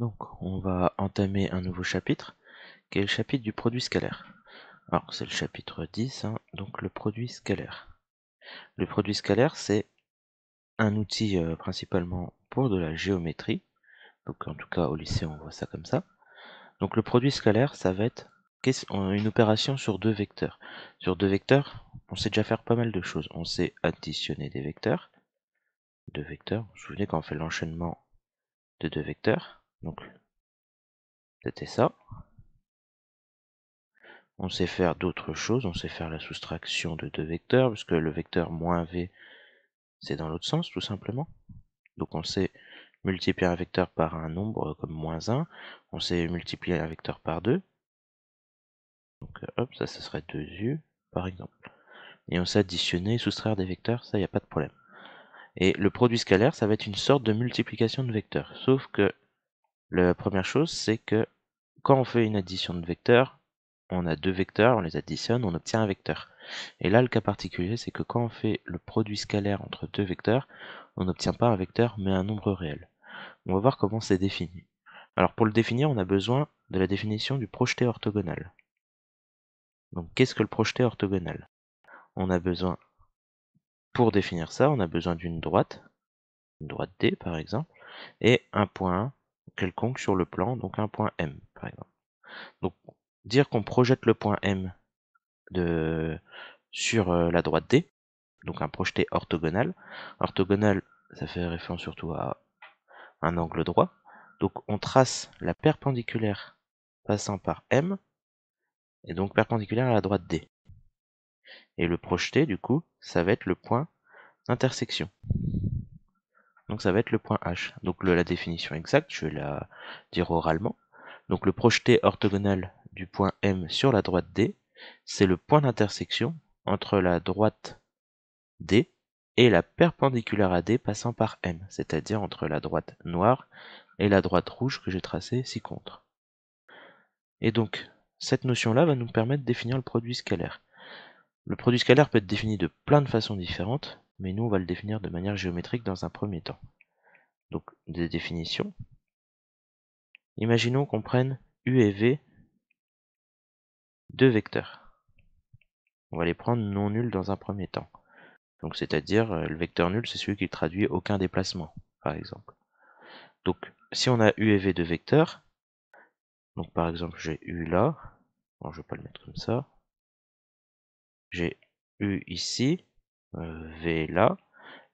Donc, on va entamer un nouveau chapitre, qui est le chapitre du produit scalaire. Alors, c'est le chapitre 10, donc le produit scalaire. Le produit scalaire, c'est un outil principalement pour de la géométrie. Donc, en tout cas, au lycée, on voit ça comme ça. Donc, le produit scalaire, ça va être une opération sur deux vecteurs. Sur deux vecteurs, on sait déjà faire pas mal de choses. On sait additionner des vecteurs. Deux vecteurs, vous vous souvenez quand on fait l'enchaînement de deux vecteurs. Donc, c'était ça. On sait faire d'autres choses, on sait faire la soustraction de deux vecteurs, puisque le vecteur moins v, c'est dans l'autre sens, tout simplement. Donc on sait multiplier un vecteur par un nombre comme moins 1, on sait multiplier un vecteur par 2. Donc hop, ça serait 2u, par exemple. Et on sait additionner et soustraire des vecteurs, ça, il n'y a pas de problème. Et le produit scalaire, ça va être une sorte de multiplication de vecteurs. Sauf que la première chose, c'est que quand on fait une addition de vecteurs, on a deux vecteurs, on les additionne, on obtient un vecteur. Et là, le cas particulier, c'est que quand on fait le produit scalaire entre deux vecteurs, on n'obtient pas un vecteur, mais un nombre réel. On va voir comment c'est défini. Alors pour le définir, on a besoin de la définition du projeté orthogonal. Donc qu'est-ce que le projeté orthogonal? On a besoin, pour définir ça, on a besoin d'une droite D par exemple, et un point quelconque sur le plan, donc un point M par exemple. Donc dire qu'on projette le point M sur la droite D, donc un projeté orthogonal. Orthogonal, ça fait référence surtout à un angle droit. Donc on trace la perpendiculaire passant par M, et donc perpendiculaire à la droite D. Et le projeté, du coup, ça va être le point d'intersection. Donc ça va être le point H. Donc la définition exacte, je vais la dire oralement. Donc le projeté orthogonal du point M sur la droite D, c'est le point d'intersection entre la droite D et la perpendiculaire à D passant par M, c'est-à-dire entre la droite noire et la droite rouge que j'ai tracée ci-contre. Et donc, cette notion-là va nous permettre de définir le produit scalaire. Le produit scalaire peut être défini de plein de façons différentes, mais nous on va le définir de manière géométrique dans un premier temps. Donc, des définitions. Imaginons qu'on prenne U et V, deux vecteurs. On va les prendre non nuls dans un premier temps. Donc c'est-à-dire, le vecteur nul, c'est celui qui traduit aucun déplacement, par exemple. Donc, si on a U et V de vecteurs, donc par exemple j'ai U là, bon, je vais pas le mettre comme ça, j'ai U ici, V là,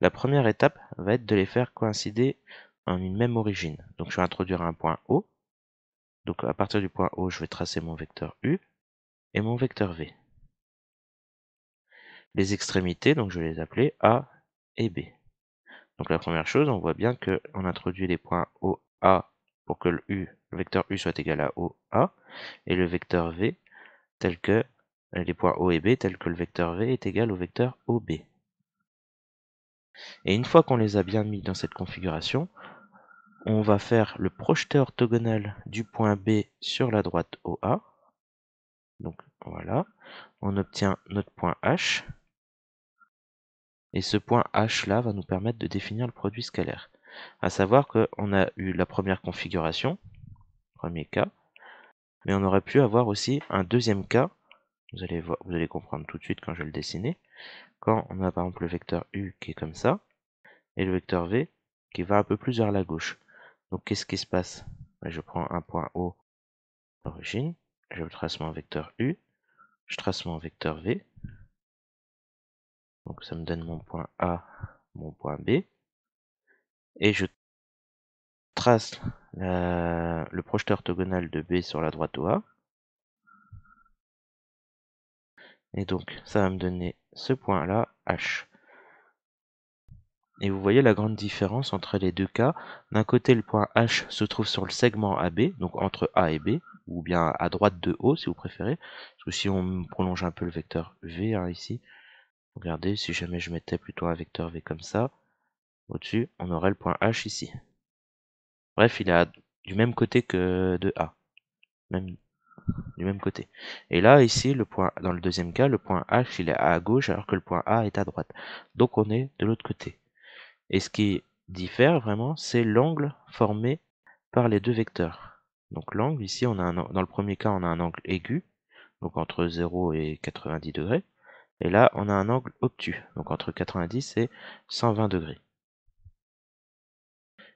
la première étape va être de les faire coïncider en une même origine. Donc je vais introduire un point O, donc à partir du point O, je vais tracer mon vecteur U et mon vecteur V. Les extrémités, donc je vais les appeler A et B. Donc la première chose, on voit bien qu'on introduit les points OA pour que le vecteur U soit égal à OA, et le vecteur V tel que les points O et B tel que le vecteur V est égal au vecteur OB. Et une fois qu'on les a bien mis dans cette configuration, on va faire le projeté orthogonal du point B sur la droite OA. Donc voilà, on obtient notre point H. Et ce point H là va nous permettre de définir le produit scalaire. À savoir qu'on a eu la première configuration, premier cas, mais on aurait pu avoir aussi un deuxième cas, vous allez comprendre tout de suite quand je vais le dessiner, quand on a par exemple le vecteur U qui est comme ça, et le vecteur V qui va un peu plus vers la gauche. Donc qu'est-ce qui se passe? Je prends un point O d'origine, je trace mon vecteur U, je trace mon vecteur V, donc ça me donne mon point A, mon point B, et je trace le projeté orthogonal de B sur la droite OA, et donc ça va me donner ce point là, H. Et vous voyez la grande différence entre les deux cas. D'un côté, le point H se trouve sur le segment AB, donc entre A et B, ou bien à droite de O si vous préférez. Parce que si on prolonge un peu le vecteur V ici, regardez, si jamais je mettais plutôt un vecteur V comme ça, au-dessus, on aurait le point H ici. Bref, il est du même côté que de A, même du même côté. Et là, ici, dans le deuxième cas, le point H il est à gauche alors que le point A est à droite. Donc on est de l'autre côté. Et ce qui diffère vraiment, c'est l'angle formé par les deux vecteurs. Donc l'angle, ici, on a dans le premier cas, on a un angle aigu, donc entre 0 et 90 degrés. Et là, on a un angle obtus, donc entre 90 et 120 degrés.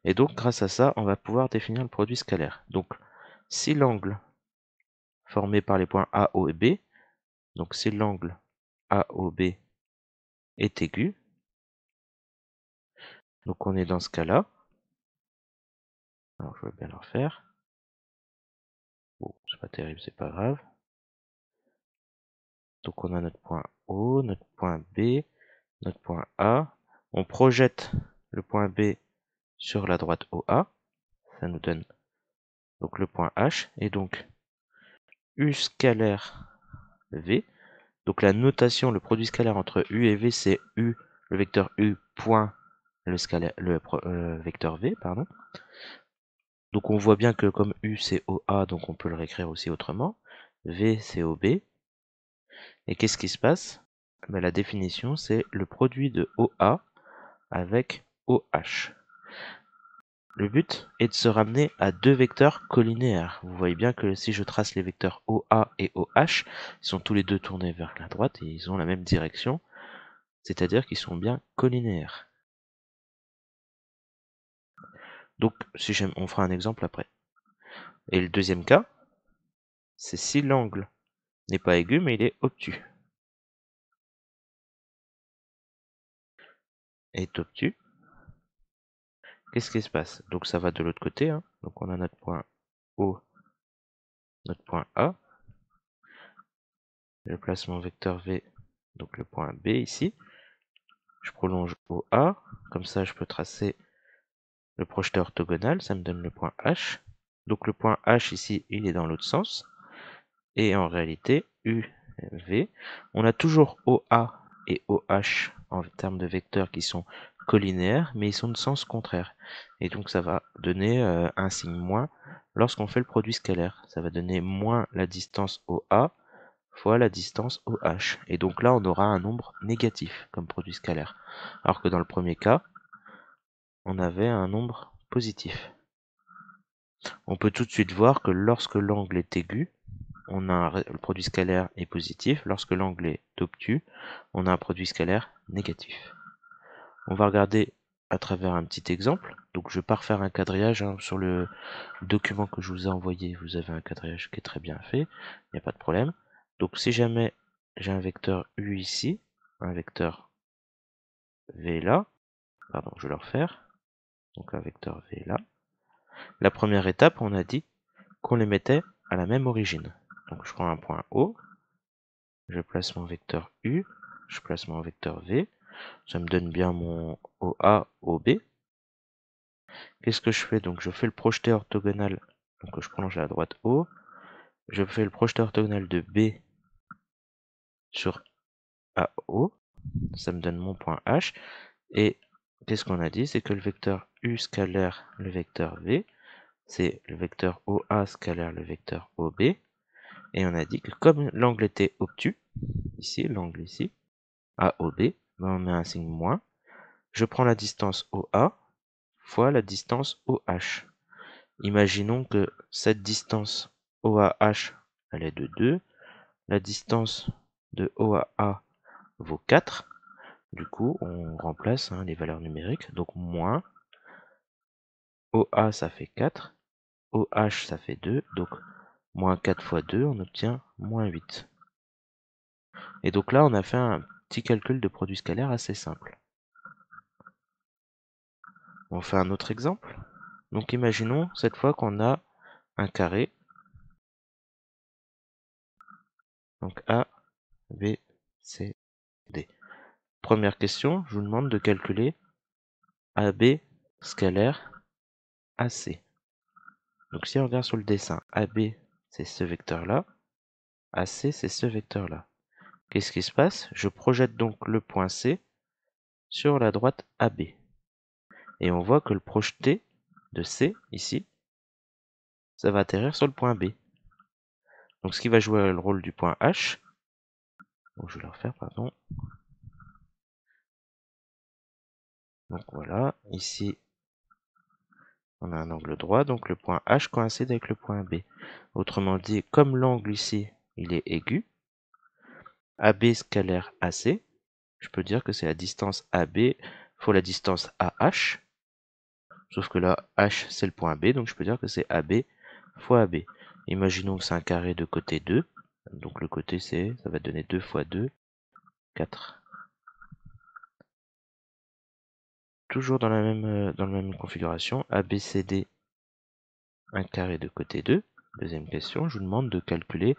Et donc, grâce à ça, on va pouvoir définir le produit scalaire. Donc, si l'angle formé par les points A, O et B, donc si l'angle AOB est aigu, donc on est dans ce cas-là. Alors, je vais bien le refaire. Bon, c'est pas terrible, c'est pas grave. Donc, on a notre point O, notre point B, notre point A. On projette le point B sur la droite OA. Ça nous donne donc le point H. Et donc, U scalaire V. Donc la notation, le produit scalaire entre U et V, c'est U, le vecteur U point le vecteur V, pardon. Donc on voit bien que comme U c'est OA, donc on peut le réécrire aussi autrement. V c'est OB. Et qu'est-ce qui se passe? Ben, la définition c'est le produit de OA avec OH. Le but est de se ramener à deux vecteurs collinéaires. Vous voyez bien que si je trace les vecteurs OA et OH, ils sont tous les deux tournés vers la droite et ils ont la même direction, c'est-à-dire qu'ils sont bien collinéaires. Donc, si on fera un exemple après. Et le deuxième cas, c'est si l'angle n'est pas aigu, mais il est obtus. Est obtus. Qu'est-ce qui se passe? Donc ça va de l'autre côté. Hein. Donc on a notre point O, notre point A. Je place mon vecteur V, donc le point B ici. Je prolonge OA. Comme ça, je peux tracer le projeté orthogonal. Ça me donne le point H. Donc le point H ici, il est dans l'autre sens. Et en réalité, U, V, on a toujours OA et OH en termes de vecteurs qui sont collinéaires, mais ils sont de sens contraire. Et donc ça va donner un signe moins lorsqu'on fait le produit scalaire. Ça va donner moins la distance OA fois la distance OH. Et donc là, on aura un nombre négatif comme produit scalaire. Alors que dans le premier cas, on avait un nombre positif. On peut tout de suite voir que lorsque l'angle est aigu, le produit scalaire est positif. Lorsque l'angle est obtus, on a un produit scalaire négatif. On va regarder à travers un petit exemple. Donc je ne vais pas refaire un quadrillage hein, sur le document que je vous ai envoyé. Vous avez un quadrillage qui est très bien fait, il n'y a pas de problème. Donc si jamais j'ai un vecteur U ici, un vecteur V là, pardon, je vais le refaire. Donc un vecteur V là. La première étape, on a dit qu'on les mettait à la même origine. Donc je prends un point O, je place mon vecteur U, je place mon vecteur V, ça me donne bien mon OA, OB. Qu'est-ce que je fais? Donc je fais le projeté orthogonal, donc je prolonge à la droite O, je fais le projeté orthogonal de B sur AO, ça me donne mon point H, et qu'est-ce qu'on a dit? C'est que le vecteur U scalaire le vecteur V, c'est le vecteur OA scalaire le vecteur OB, et on a dit que comme l'angle était obtus, ici, l'angle ici, AOB, ben on met un signe moins. Je prends la distance OA fois la distance OH. Imaginons que cette distance OAH, elle est de 2. La distance de OAA vaut 4. Du coup, on remplace hein, les valeurs numériques. Donc moins OA, ça fait 4. OH, ça fait 2. Donc moins 4 fois 2, on obtient moins 8. Et donc là, on a fait un petit calcul de produit scalaire assez simple. On fait un autre exemple. Donc imaginons cette fois qu'on a un carré. Donc A, B, C, D. Première question, je vous demande de calculer AB scalaire AC. Donc si on regarde sur le dessin, AB c'est ce vecteur-là, AC c'est ce vecteur-là. Qu'est-ce qui se passe? Je projette donc le point C sur la droite AB. Et on voit que le projeté de C, ici, ça va atterrir sur le point B. Donc ce qui va jouer le rôle du point H, donc je vais le refaire, pardon. Donc voilà, ici On a un angle droit, donc le point H coïncide avec le point B. Autrement dit, comme l'angle ici, il est aigu, AB scalaire AC, je peux dire que c'est la distance AB fois la distance AH, sauf que là, H c'est le point B, donc je peux dire que c'est AB fois AB. Imaginons que c'est un carré de côté 2, donc le côté ça va donner 2 fois 2, 4. Toujours dans la même configuration, ABCD, un carré de côté 2. Deuxième question, je vous demande de calculer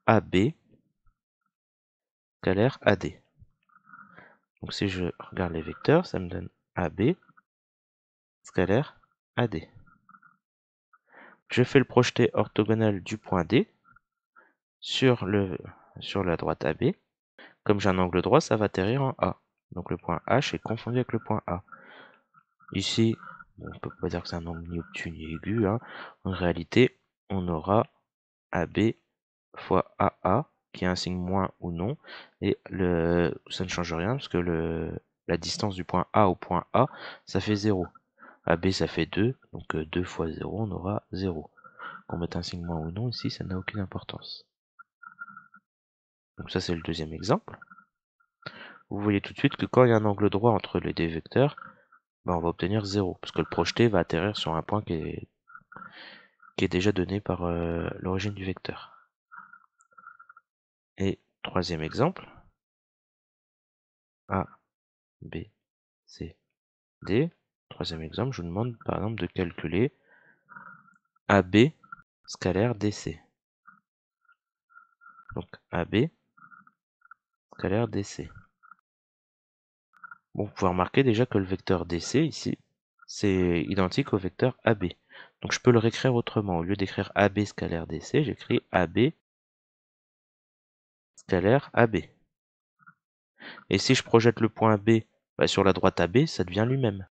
AB scalaire AD. Donc si je regarde les vecteurs, ça me donne AB scalaire AD. Je fais le projeté orthogonal du point D sur la droite AB. Comme j'ai un angle droit, ça va atterrir en A. Donc le point H est confondu avec le point A. Ici, on ne peut pas dire que c'est un angle ni obtus ni aigu, hein. En réalité, on aura AB fois AA, qui est un signe moins ou non, et ça ne change rien, parce que la distance du point A au point A, ça fait 0. AB, ça fait 2, donc 2 fois 0, on aura 0. Qu'on mette un signe moins ou non, ici, ça n'a aucune importance. Donc ça, c'est le deuxième exemple. Vous voyez tout de suite que quand il y a un angle droit entre les deux vecteurs, ben on va obtenir 0, parce que le projeté va atterrir sur un point qui est déjà donné par l'origine du vecteur. Et troisième exemple, A, B, C, D. Troisième exemple, je vous demande par exemple de calculer AB scalaire DC. Donc AB scalaire DC. Bon, vous pouvez remarquer déjà que le vecteur DC ici, c'est identique au vecteur AB. Donc je peux le réécrire autrement. Au lieu d'écrire AB scalaire DC, j'écris AB scalaire AB. Et si je projette le point B sur la droite AB, ça devient lui-même.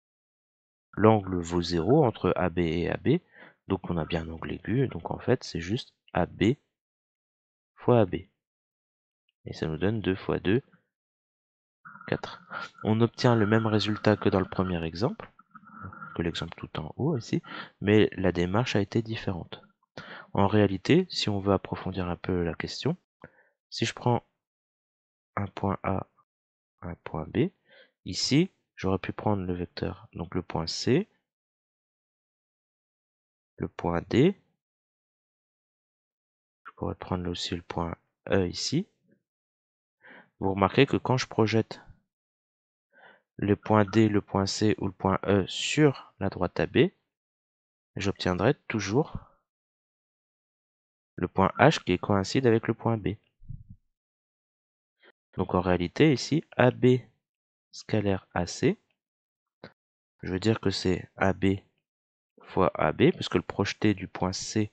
L'angle vaut 0 entre AB et AB, donc on a bien un angle aigu, et donc en fait c'est juste AB fois AB. Et ça nous donne 2 fois 2, 4. On obtient le même résultat que dans le premier exemple, que l'exemple tout en haut ici, mais la démarche a été différente. En réalité, si on veut approfondir un peu la question, si je prends un point A, un point B, ici, j'aurais pu prendre le vecteur, donc le point C, le point D, je pourrais prendre aussi le point E ici. Vous remarquez que quand je projette le point D, le point C ou le point E sur la droite AB, j'obtiendrai toujours le point H qui coïncide avec le point B. Donc en réalité ici, AB scalaire AC, je veux dire que c'est AB fois AB, parce que le projeté du point C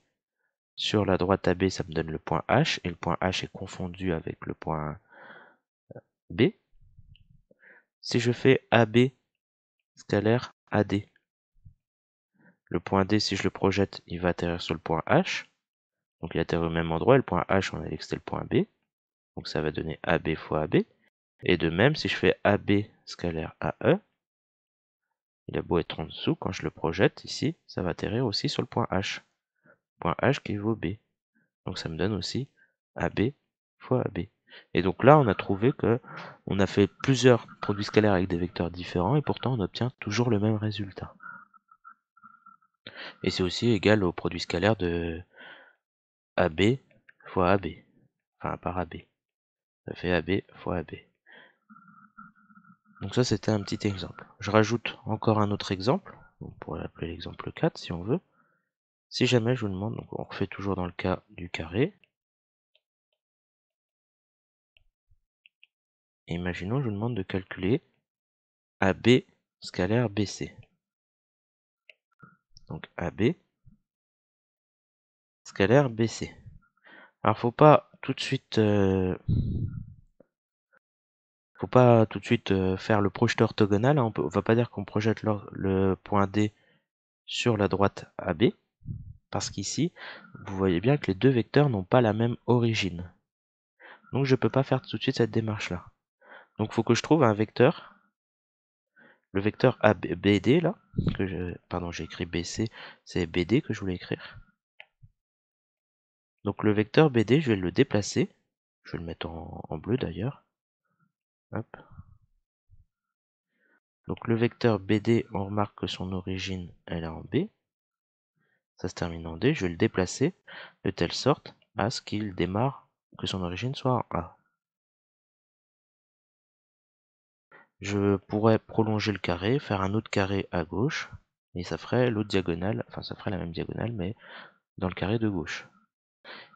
sur la droite AB, ça me donne le point H, et le point H est confondu avec le point B. Si je fais AB scalaire AD, le point D, si je le projette, il va atterrir sur le point H, donc il atterrit au même endroit, et le point H, on a dit que c'était le point B, donc ça va donner AB fois AB. Et de même, si je fais AB scalaire AE, il a beau être en dessous, quand je le projette ici, ça va atterrir aussi sur le point H. Point H qui vaut B. Donc ça me donne aussi AB fois AB. Et donc là, on a trouvé que on a fait plusieurs produits scalaires avec des vecteurs différents et pourtant on obtient toujours le même résultat. Et c'est aussi égal au produit scalaire de AB fois AB. Enfin, par AB. Ça fait AB fois AB. Donc ça, c'était un petit exemple. Je rajoute encore un autre exemple. On pourrait l'appeler l'exemple 4 si on veut. Si jamais je vous demande, donc on refait toujours dans le cas du carré. Et imaginons, je vous demande de calculer AB scalaire BC. Donc AB scalaire BC. Alors faut pas tout de suite faire le projeteur orthogonal, hein. On va pas dire qu'on projette le point D sur la droite AB, parce qu'ici, vous voyez bien que les deux vecteurs n'ont pas la même origine. Donc je peux pas faire tout de suite cette démarche-là. Donc il faut que je trouve un vecteur, le vecteur ABD là, pardon, j'ai écrit BC, c'est BD que je voulais écrire. Donc le vecteur BD, je vais le déplacer. Je vais le mettre en bleu d'ailleurs. Hop. Donc le vecteur BD, on remarque que son origine, elle est en B. Ça se termine en D. Je vais le déplacer de telle sorte à ce qu'il démarre, que son origine soit en A. Je pourrais prolonger le carré, faire un autre carré à gauche, et ça ferait l'autre diagonale, enfin ça ferait la même diagonale, mais dans le carré de gauche.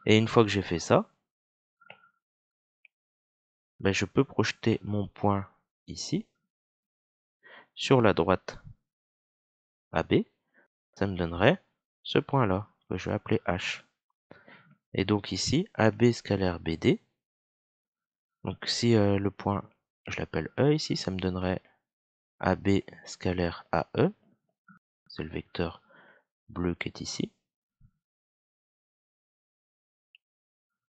Et une fois que j'ai fait ça, ben, je peux projeter mon point ici, sur la droite AB, ça me donnerait ce point-là, que je vais appeler H. Et donc ici, AB scalaire BD, donc si le point, je l'appelle E ici, ça me donnerait AB scalaire AE, c'est le vecteur bleu qui est ici.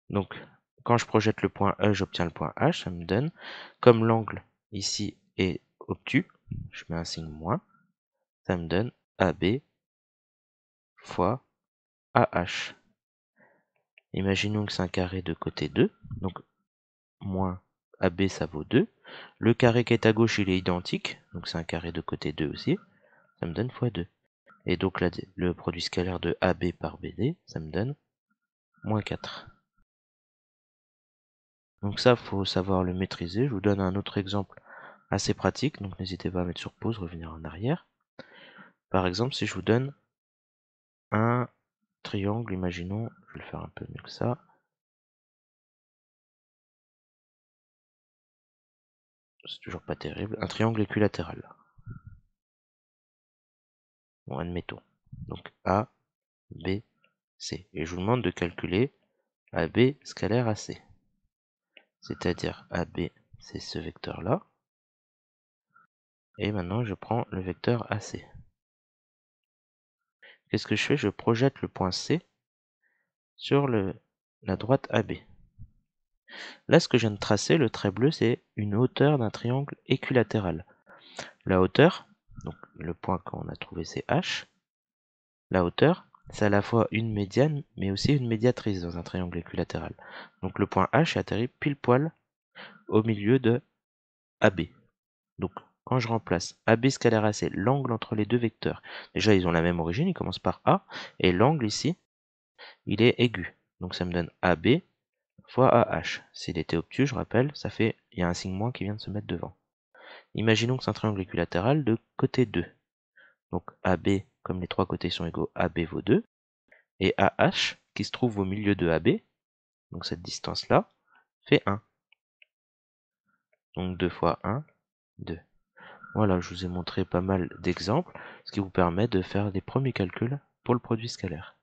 Donc quand je projette le point E, j'obtiens le point H, ça me donne, comme l'angle ici est obtus, je mets un signe moins, ça me donne AB fois AH. Imaginons que c'est un carré de côté 2, donc moins AB ça vaut 2. Le carré qui est à gauche il est identique, donc c'est un carré de côté 2 aussi, ça me donne fois 2. Et donc là, le produit scalaire de AB par BD, ça me donne moins 4. Donc ça, faut savoir le maîtriser. Je vous donne un autre exemple assez pratique, donc n'hésitez pas à mettre sur pause, revenir en arrière. Par exemple, si je vous donne un triangle, imaginons, je vais le faire un peu mieux que ça. C'est toujours pas terrible. Un triangle équilatéral. Bon, admettons. Donc A, B, C. Et je vous demande de calculer AB scalaire AC. C'est-à-dire AB, c'est ce vecteur-là. Et maintenant, je prends le vecteur AC. Qu'est-ce que je fais? Je projette le point C sur la droite AB. Là, ce que je viens de tracer, le trait bleu, c'est une hauteur d'un triangle équilatéral. La hauteur, donc le point qu'on a trouvé, c'est H. La hauteur, c'est à la fois une médiane, mais aussi une médiatrice dans un triangle équilatéral. Donc le point H atterrit pile poil au milieu de AB. Donc quand je remplace AB scalaire AC, l'angle entre les deux vecteurs, déjà ils ont la même origine, ils commencent par A, et l'angle ici, il est aigu. Donc ça me donne AB fois AH. S'il était obtus, je rappelle, ça fait, il y a un signe moins qui vient de se mettre devant. Imaginons que c'est un triangle équilatéral de côté 2. Donc AB, comme les trois côtés sont égaux, AB vaut 2. Et AH, qui se trouve au milieu de AB, donc cette distance-là, fait 1. Donc 2 fois 1, 2. Voilà, je vous ai montré pas mal d'exemples, ce qui vous permet de faire des premiers calculs pour le produit scalaire.